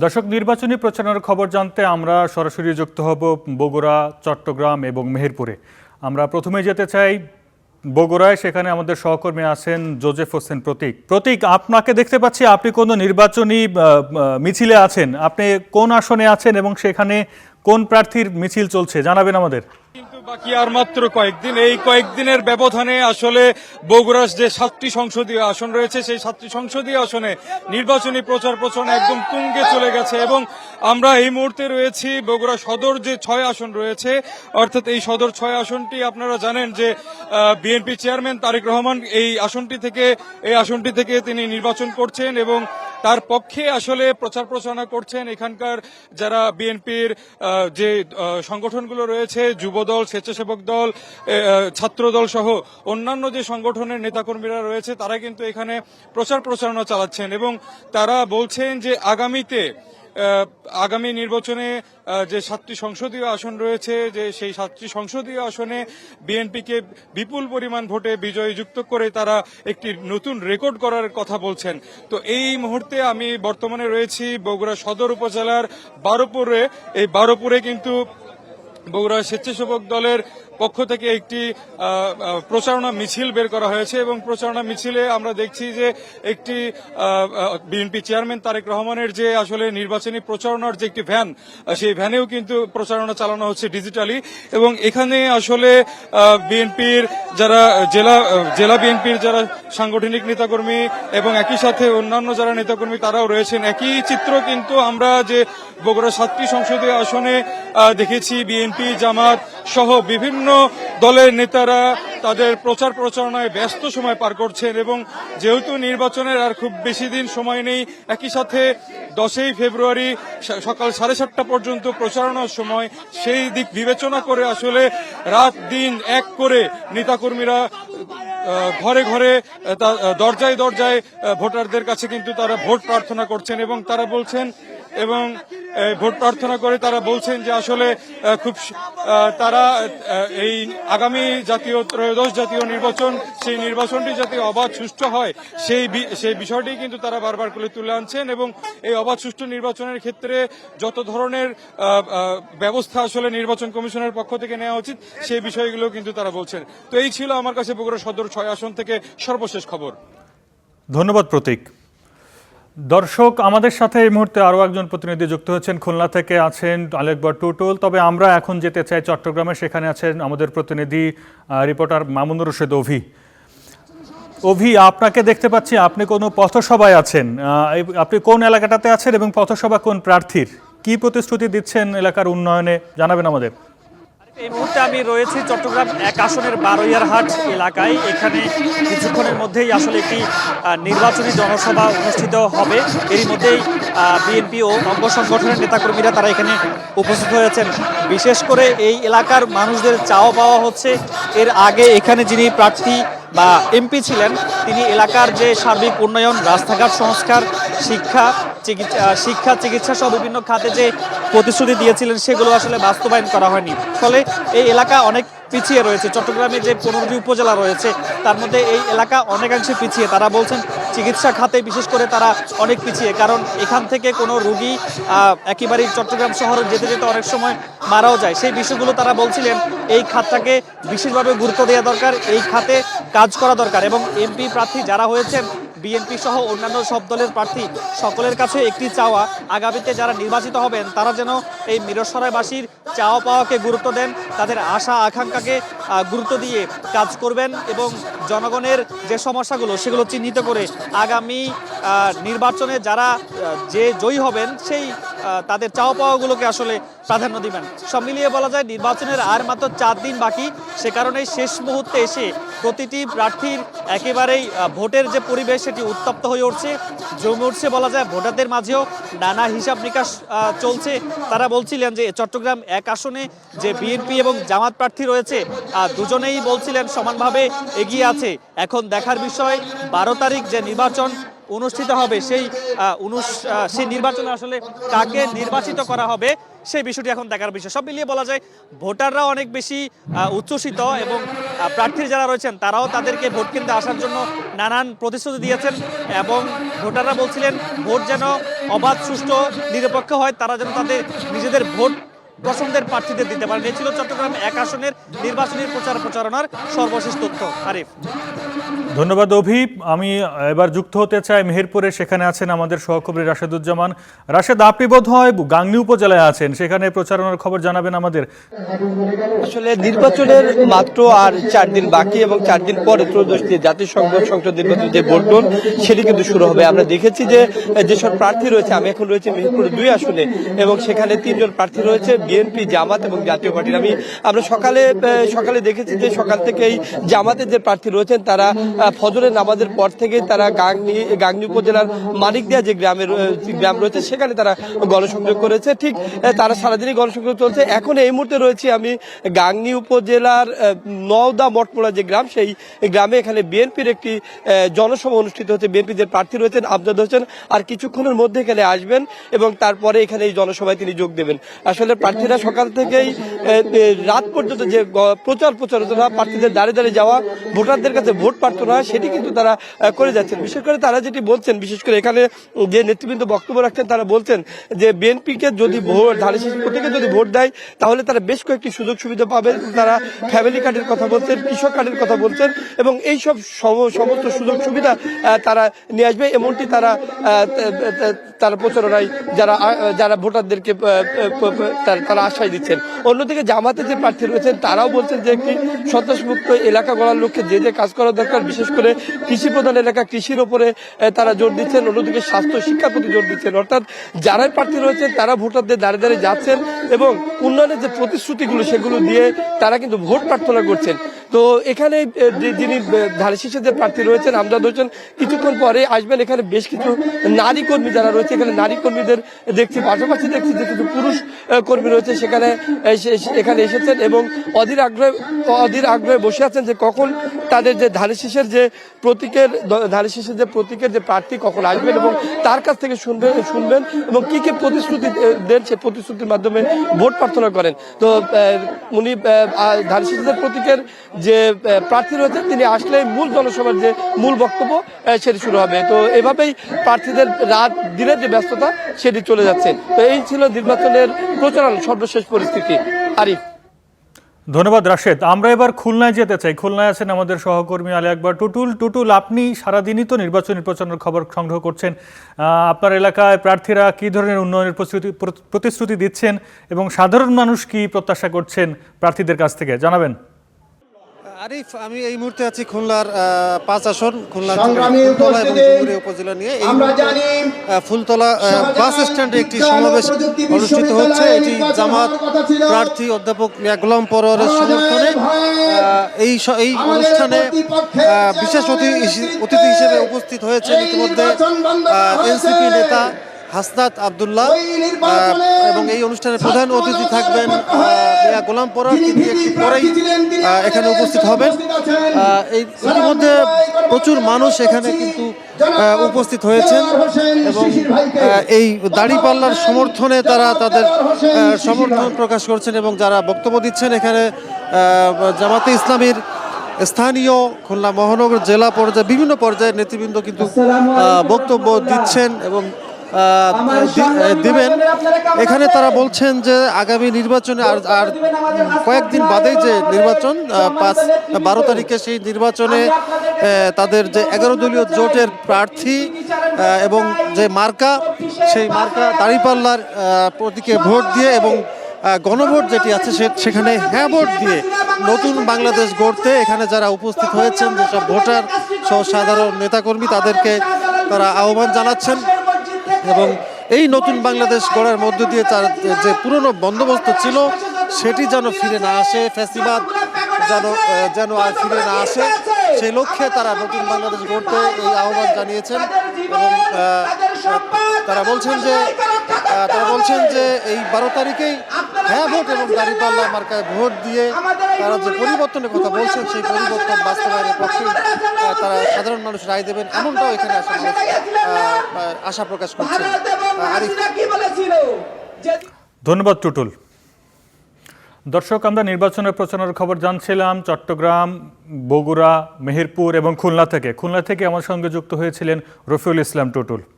দর্শক, নির্বাচনী প্রচারণার খবর জানতে আমরা সরাসরি যুক্ত হব বগুড়া, চট্টগ্রাম এবং মেহেরপুরে। আমরা প্রথমে যেতে চাই বগুড়ায়। সেখানে আমাদের সহকর্মী আছেন জোজেফ হোসেন প্রতীক। প্রতীক, আপনাকে দেখতে পাচ্ছি আপনি কোনো নির্বাচনী মিছিলে আছেন। আপনি কোন আসনে আছেন এবং সেখানে কোন প্রার্থীর মিছিল চলছে জানাবেন আমাদের। কিন্তু বাকি আর মাত্র কয়েকদিন। এই কয়েকদিনের ব্যবধানে আসলে বগুড়ার যে 7টি সংসদীয় আসন রয়েছে সেই 7টি সংসদীয় আসনে নির্বাচনী প্রচার প্রচারণা একদম তুঙ্গে চলে গেছে এবং আমরা এই মুহূর্তে রয়েছি বগুড়া সদর যে 6 আসন রয়েছে, অর্থাৎ এই সদর 6 আসনটি আপনারা জানেন যে বিএনপি চেয়ারম্যান তারেক রহমান এই আসনটি থেকে তিনি নির্বাচন করছেন এবং তার পক্ষে আসলে প্রচার প্রচারণা করছেন এখানকার যারা বিএনপির যে সংগঠনগুলো রয়েছে, যুবদল, স্বেচ্ছাসেবক দল, ছাত্র দল সহ অন্যান্য যে সংগঠনের নেতাকর্মীরা রয়েছে তারা কিন্তু এখানে প্রচার প্রচারণা চালাচ্ছেন এবং তারা বলছেন যে আগামী নির্বাচনে যে 7টি সংসদীয় আসন রয়েছে, যে সেই 7টি সংসদীয় আসনে বিএনপিকে বিপুল পরিমাণ ভোটে বিজয়ী যুক্ত করে তারা একটি নতুন রেকর্ড করার কথা বলছেন। তো এই মুহূর্তে আমি বর্তমানে রয়েছি বগুড়া সদর উপজেলার বারোপুরে। এই বারোপুরে কিন্তু বগুড়া স্বেচ্ছাসেবক দলের পক্ষ থেকে একটি প্রচারণা মিছিল বের করা হয়েছে এবং প্রচারণা মিছিলে আমরা দেখছি যে একটি বিএনপি চেয়ারম্যান তারেক রহমানের যে আসলে নির্বাচনী প্রচারণার যে একটি ভ্যান, সেই ভ্যানেও কিন্তু প্রচারণা চালানো হচ্ছে ডিজিটালি এবং এখানে আসলে বিএনপির যারা জেলা বিএনপির যারা সাংগঠনিক নেতাকর্মী এবং একই সাথে অন্যান্য যারা নেতাকর্মী তারাও রয়েছেন। একই চিত্র কিন্তু আমরা যে বগুড়া 7টি সংসদীয় আসনে দেখেছি, বিএনপি, জামাত সহ বিভিন্ন দলের নেতারা তাদের প্রচার প্রচারণায় ব্যস্ত সময় পার করছেন এবং যেহেতু নির্বাচনের আর খুব বেশি দিন সময় নেই, একই সাথে 10ই ফেব্রুয়ারি সকাল 7:30 পর্যন্ত প্রচারণার সময়, সেই দিক বিবেচনা করে আসলে রাত দিন এক করে নেতাকর্মীরা ঘরে ঘরে দরজায় দরজায় ভোটারদের কাছে কিন্তু তারা ভোট প্রার্থনা করছেন এবং তারা বলছেন এবং ভোট প্রার্থনা করে তারা বলছেন যে আসলে তারা এই আগামী ত্রয়োদশ জাতীয় নির্বাচন, সেই নির্বাচনটি যাতে অবাধ সুষ্ঠু হয় সেই বিষয়টি কিন্তু তারা বারবার করে তুলে আনছেন এবং এই অবাধ সুষ্ঠু নির্বাচনের ক্ষেত্রে যত ধরনের ব্যবস্থা আসলে নির্বাচন কমিশনের পক্ষ থেকে নেওয়া উচিত সেই বিষয়গুলো কিন্তু তারা বলছেন। তো এই ছিল আমার কাছে বগুড়া সদর 6 আসন থেকে সর্বশেষ খবর। ধন্যবাদ প্রতীক। দর্শক, আমাদের সাথে এই মুহূর্তে আরও একজন প্রতিনিধি যুক্ত হচ্ছেন, খুলনা থেকে আছেন আলেকবর টুটুল। তবে আমরা এখন যেতে চাই চট্টগ্রামে। সেখানে আছেন আমাদের প্রতিনিধি রিপোর্টার মামুনুর রশিদ অভি। অভি, আপনাকে দেখতে পাচ্ছি আপনি কোনো পথসভায় আছেন। আপনি কোন এলাকাটাতে আছেন এবং পথসভা কোন প্রার্থীর, কি প্রতিশ্রুতি দিচ্ছেন এলাকার উন্নয়নে জানাবেন আমাদের। এই মুহূর্তে আমি রয়েছি চট্টগ্রাম 1 আসনের বারৈয়ারহাট এলাকায়। এখানে কিছুক্ষণের মধ্যেই আসলে একটি নির্বাচনী জনসভা অনুষ্ঠিত হবে। এরই মধ্যেই বিএনপি ও অঙ্গ সংগঠনের নেতাকর্মীরা তারা এখানে উপস্থিত হয়েছেন। বিশেষ করে এই এলাকার মানুষদের চাওয়া পাওয়া হচ্ছে, এর আগে এখানে যিনি প্রার্থী বা এমপি ছিলেন তিনি এলাকার যে সার্বিক উন্নয়ন, রাস্তাঘাট সংস্কার, শিক্ষা চিকিৎসা সহ বিভিন্ন খাতে যে প্রতিশ্রুতি দিয়েছিলেন সেগুলো আসলে বাস্তবায়ন করা হয়নি। ফলে এই এলাকা অনেক পিছিয়ে রয়েছে। চট্টগ্রামে যে 15টি উপজেলা রয়েছে তার মধ্যে এই এলাকা অনেকাংশে পিছিয়ে। তারা বলছেন চিকিৎসা খাতে বিশেষ করে তারা অনেক পিছিয়ে, কারণ এখান থেকে কোনো রোগী একেবারেই চট্টগ্রাম শহরে যেতে যেতে অনেক সময় মারাও যায়। সেই বিষয়গুলো তারা বলছিলেন এই খাতটাকে বিশেষভাবে গুরুত্ব দেওয়া দরকার, এই খাতে কাজ করা দরকার এবং এমপি প্রার্থী যারা হয়েছেন বিএনপি সহ অন্যান্য সব দলের প্রার্থী সকলের কাছে একটি চাওয়া, আগামীতে যারা নির্বাচিত হবেন তারা যেন এই মিরসরাইবাসীর চাওয়া পাওয়াকে গুরুত্ব দেন, তাদের আশা আকাঙ্ক্ষাকে গুরুত্ব দিয়ে কাজ করবেন এবং জনগণের যে সমস্যাগুলো সেগুলো চিহ্নিত করে আগামী নির্বাচনে যারা যে জয়ী হবেন সেই তাদের চাওয়া পাওয়াগুলোকে আসলে প্রাধান্য দিবেন। সব মিলিয়ে বলা যায় নির্বাচনের আর মাত্র 4 দিন বাকি। সে কারণে শেষ মুহূর্তে এসে প্রতিটি প্রার্থীর একেবারেই ভোটের যে পরিবেশ সেটি উত্তপ্ত হয়ে উঠছে, জমে উঠছে বলা যায়। ভোটারদের মাঝেও নানা হিসাব নিকাশ চলছে। তারা বলছিলেন যে চট্টগ্রাম 1 আসনে যে বিএনপি এবং জামাত প্রার্থী রয়েছে দুজনেই বলছিলেন সমানভাবে এগিয়ে আছে। এখন দেখার বিষয় 12 তারিখ যে নির্বাচন অনুষ্ঠিত হবে সেই নির্বাচনে আসলে কাকে নির্বাচিত করা হবে সেই বিষয়টি এখন দেখার বিষয়। সব মিলিয়ে বলা যায় ভোটাররা অনেক বেশি উচ্ছ্বসিত এবং প্রার্থী যারা রয়েছেন তারাও তাদেরকে ভোট কেন্দ্রে আসার জন্য নানান প্রতিশ্রুতি দিয়েছেন এবং ভোটাররা বলছিলেন ভোট যেন অবাধ, সুষ্ঠু, নিরপেক্ষ হয়, তারা যেন তাদের নিজেদের ভোট পছন্দের প্রার্থীদের দিতে পারেন। এই ছিল চট্টগ্রাম 1 আসনের নির্বাচনী প্রচারণার সর্বশেষ তথ্য। আরিফ, ধন্যবাদ অভি। আমি এবার যুক্ত হতে চাই মেহেরপুরে, সেখানে আছেন আমাদের সহকর্মী রাশেদুজ্জামান। রাশেদ, আপনি বোধহয় গাংনী উপজেলায় আছেন, সেখানে প্রচারণার খবর জানাবেন আমাদের। আসলে নির্বাচনের মাত্র আর 4 দিন বাকি এবং 4 দিন পরে ত্রয়োদশটি জাতীয় সংসদ নির্বাচন যে ভোট গ্রহণ সেটি কিন্তু শুরু হবে। আমরা দেখেছি যে যেসব প্রার্থী রয়েছে, আমি এখন রয়েছে মেহেরপুর 2 আসনে এবং সেখানে 3 জন প্রার্থী রয়েছে বিএনপি, জামাত এবং জাতীয় পার্টির। আমরা সকালে দেখেছি যে সকাল থেকেই জামাতের যে প্রার্থী রয়েছেন তারা ফজরের নামাজের পর থেকে তারা গাংনী উপজেলার মানিকদিয়া যে গ্রাম রয়েছে সেখানে তারা গণসংযোগ করেছে। ঠিক তারা সারাদিনই গণসংযোগ চলছে। এখন এই মুহূর্তে রয়েছে আমি গাংনী উপজেলার নওদা মঠমোড়া যে গ্রাম, সেই গ্রামে এখানে বিএনপির একটি জনসভা অনুষ্ঠিত হচ্ছে। বিএনপির যে প্রার্থী রয়েছেন আমজাদ হোসেন আর কিছুক্ষণের মধ্যে এখানে আসবেন এবং তারপরে এখানে এই জনসভায় তিনি যোগ দেবেন। আসলে প্রার্থীরা সকাল থেকেই রাত পর্যন্ত যে প্রচারণা, প্রার্থীদের দাঁড়িয়ে যাওয়া, ভোটারদের কাছে ভোট প্রার্থনা, সেটি কিন্তু তারা করে যাচ্ছেন। বিশেষ করে তারা যেটি বলছেন, বিশেষ করে এখানে যে নেতৃবৃন্দ বক্তব্য রাখছেন তারা বলছেন যে বিএনপিকে যদি ধানের শীষ প্রতীকে যদি ভোট দেয় তাহলে তারা বেশ কয়েকটি সুযোগ সুবিধা পাবেন। তারা ফ্যামিলি কার্ডের কথা বলছেন, কৃষক কার্ডের কথা বলছেন এবং এই সব সমস্ত সুযোগ সুবিধা তারা নিয়ে আসবে, এমনটি তারা প্রচারণায় যারা ভোটারদেরকে তারা আশ্বাস দিচ্ছেন। অন্যদিকে জামাতে যে প্রার্থী রয়েছেন তারাও বলছেন যে একটি সন্ত্রাসমুক্ত এলাকা গড়ার লক্ষ্যে যে কাজ করা দরকার, বিশেষ করে কৃষি প্রধান এলাকা, কৃষির ওপরে তারা জোর দিচ্ছেন। অন্যদিকে স্বাস্থ্য শিক্ষার প্রতি জোর দিচ্ছেন। অর্থাৎ যারাই প্রার্থী রয়েছেন তারা ভোটারদের দাঁড়িয়ে যাচ্ছেন এবং উন্নয়নের যে প্রতিশ্রুতিগুলো সেগুলো দিয়ে তারা কিন্তু ভোট প্রার্থনা করছেন। তো এখানে যিনি ধানের শীষের যে প্রার্থী রয়েছেন আমজাদ হোসেন কিছুক্ষণ পরে আসবেন। এখানে বেশ কিছু নারী কর্মী যারা রয়েছে, এখানে নারী কর্মীদের দেখছি, পাশাপাশি দেখছি যে কিছু পুরুষ কর্মী রয়েছে এখানে এসেছেন এবং অধীর আগ্রহে বসে আছেন যে কখন তাদের যে ধানের শীষের যে প্রতীকের যে প্রার্থী কখন আসবেন এবং তার কাছ থেকে শুনবেন এবং কি প্রতিশ্রুতি দেন, সে প্রতিশ্রুতির মাধ্যমে ভোট প্রার্থনা করেন। তো উনি ধানের শীষের প্রতীকের যে প্রার্থী রয়েছেন তিনি আসলে মূল জনসভার যে মূল বক্তব্য সেটি শুরু হবে। তো এভাবেই প্রার্থীদের রাত দিনের যে ব্যস্ততা সেটি চলে যাচ্ছে। তো এই ছিল নির্বাচনের প্রচারণার সর্বশেষ পরিস্থিতি। আরিফ, ধন্যবাদ রাশেদ। আমরা এবার খুলনায় যেতে চাই। খুলনায় আছেন আমাদের সহকর্মী আলী আকবর টুটুল। আপনি সারাদিনই তো নির্বাচনী প্রচারণার খবর সংগ্রহ করছেন। আপনার এলাকায় প্রার্থীরা কি ধরনের উন্নয়নের প্রতিশ্রুতি দিচ্ছেন এবং সাধারণ মানুষ কি প্রত্যাশা করছেন প্রার্থীদের কাছ থেকে, জানাবেন। আরিফ, আমি এই মুহূর্তে আছি খুলনার 5 আসন, খুলনা ফুলতলা এবং ডুমুরিয়া উপজেলা নিয়ে। এই ফুলতলা বাস স্ট্যান্ডে একটি সমাবেশ অনুষ্ঠিত হচ্ছে। এটি জামাত প্রার্থী অধ্যাপক মিয়া গোলাম পরোয়ারের সমর্থনে। এই অনুষ্ঠানে বিশেষ অতিথি হিসেবে উপস্থিত হয়েছেন ইতিমধ্যে এনসিপি নেতা হাসনাত আব্দুল্লাহ এবং এই অনুষ্ঠানে প্রধান অতিথি থাকবেন মিয়া গোলাম পরোয়ার। তিনি একটু পরেই এখানে উপস্থিত হবেন। ইতিমধ্যে প্রচুর মানুষ এখানে কিন্তু উপস্থিত হয়েছেন এবং এই দাঁড়িপাল্লার সমর্থনে তারা তাদের সমর্থন প্রকাশ করছেন এবং যারা বক্তব্য দিচ্ছেন এখানে জামাতে ইসলামীর স্থানীয় খুলনা মহানগর জেলা পর্যায়ে বিভিন্ন পর্যায়ের নেতৃবৃন্দ কিন্তু বক্তব্য দিচ্ছেন এবং দিবেন। এখানে তারা বলছেন যে আগামী নির্বাচনে আর কয়েকদিন বাদেই যে নির্বাচন 12 তারিখে, সেই নির্বাচনে তাদের যে 11 দলীয় জোটের প্রার্থী এবং যে মার্কা, সেই মার্কা দাঁড়িপাল্লার প্রতীকে ভোট দিয়ে এবং গণভোট যেটি আছে সেখানে হ্যাঁ ভোট দিয়ে নতুন বাংলাদেশ গড়তে এখানে যারা উপস্থিত হয়েছেন যেসব ভোটার সহ সাধারণ নেতাকর্মী তাদেরকে তারা আহ্বান জানাচ্ছেন এবং এই নতুন বাংলাদেশ গড়ার মধ্য দিয়ে তার যে পুরনো বন্দোবস্ত ছিল সেটি যেন ফিরে না আসে, ফ্যাসিবাদ যেন আর ফিরে না আসে, সেই লক্ষ্যে তারা নতুন বাংলাদেশ গড়তে এই আহ্বান জানিয়েছেন এবং তারা বলছেন যে এই 12 তারিখেই হ্যাঁ ভোট এবং দাঁড়িপাল্লা মার্কায় ভোট দিয়ে তারা যে পরিবর্তনের কথা বলছেন সেই পরিবর্তন বাস্তবায়নের পক্ষে তারা সাধারণ মানুষ রায় দেবেন, এমনটাও এখানে আশা প্রকাশ করছেন। ধন্যবাদ টুটুল। দর্শক, আমরা নির্বাচনের প্রচারের খবর জানছিলাম চট্টগ্রাম, বগুড়া, মেহেরপুর এবং খুলনা থেকে। খুলনা থেকে আমার সঙ্গে যুক্ত হয়েছিলেন রফিউল ইসলাম টুটুল।